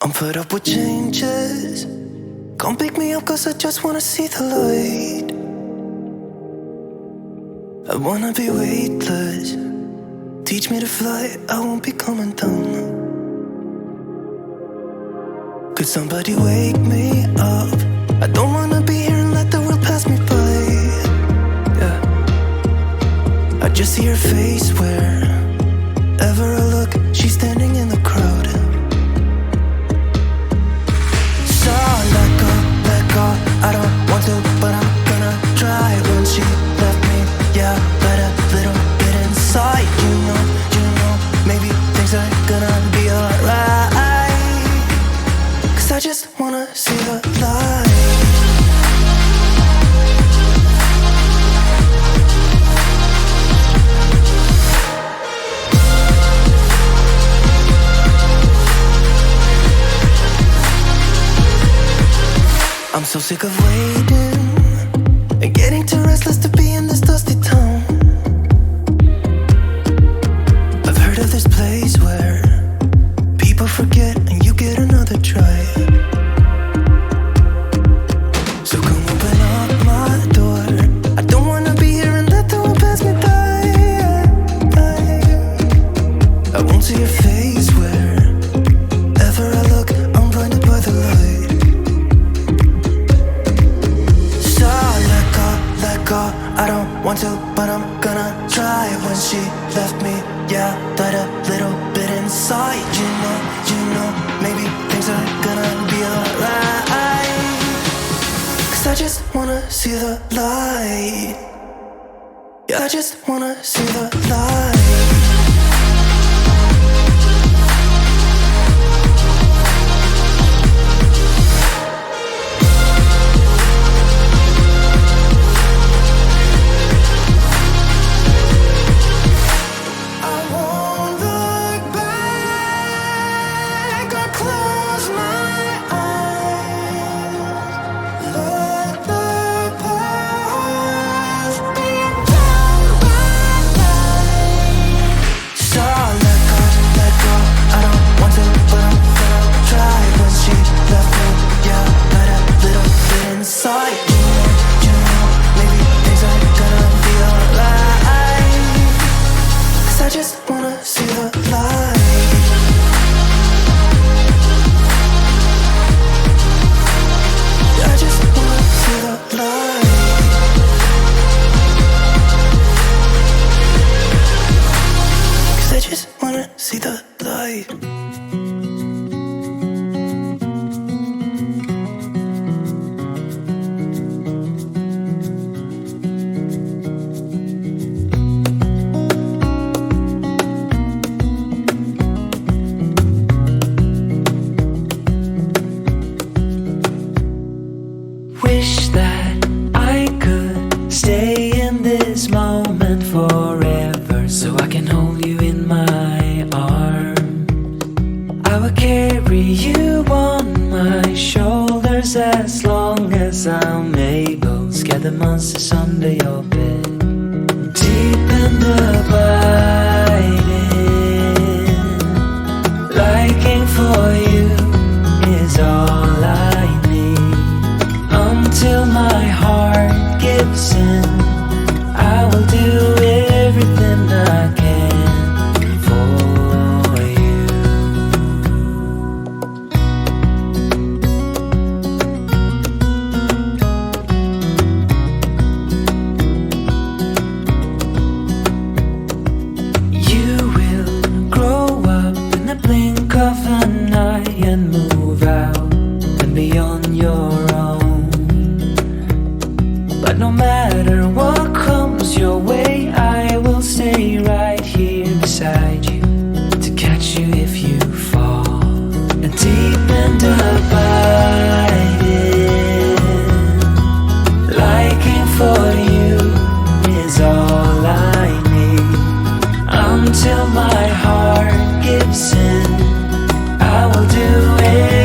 I'm fed up with changes. Come pick me up cause I just wanna see the light. I wanna be weightless. Teach me to fly, I won't be coming down. Could somebody wake me up? I don't wanna be here and let the world pass me by. Yeah. I just see her face wherever I look. She's standing in the crowd. So let go, I don't want to, but I'm gonna try. When she left me, yeah, let a little bit inside. You know, maybe things are gonna be alright. Cause I just wanna see the light. I'm so sick of waiting and getting too restless to be in this dusty town. I've heard of this place where people forget and you get another try. So come open up my door. I don't wanna be here and let the world pass me by. I won't see your face wherever I look. I'm blinded by the light. I don't want to, but I'm gonna try. When she left me, yeah, died a little bit inside. You know, maybe things are gonna be alright. Cause I just wanna see the light. Yeah, I just wanna see the light.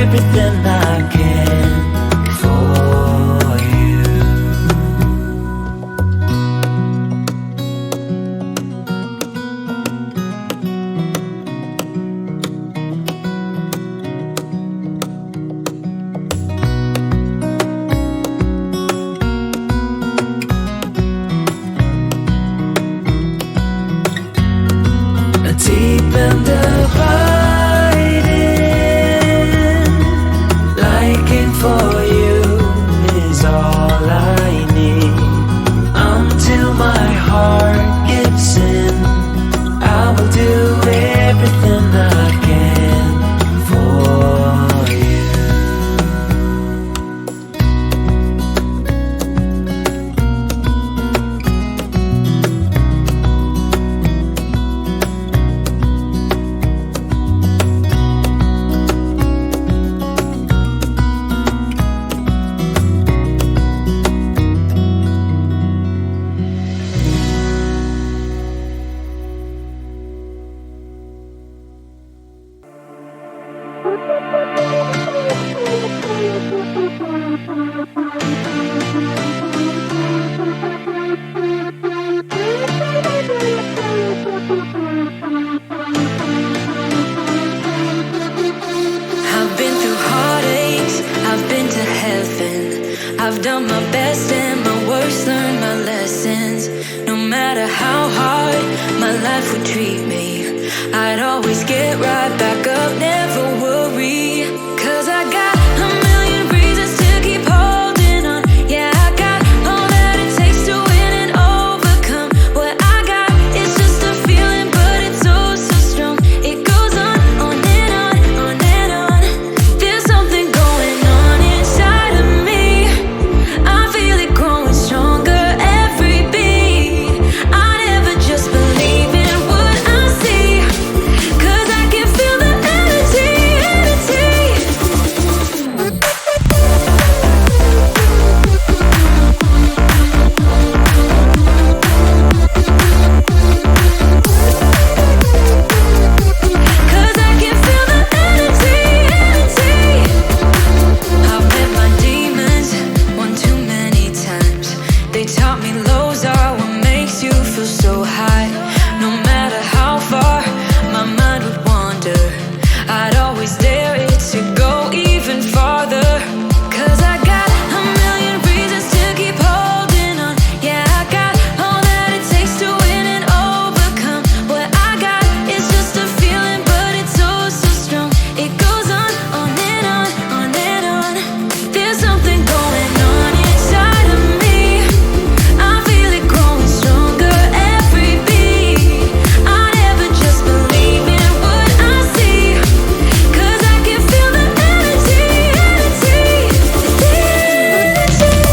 Everything I can I've done my best and my worst, learned my lessons. No matter how hard my life would treat me, I'd always get right back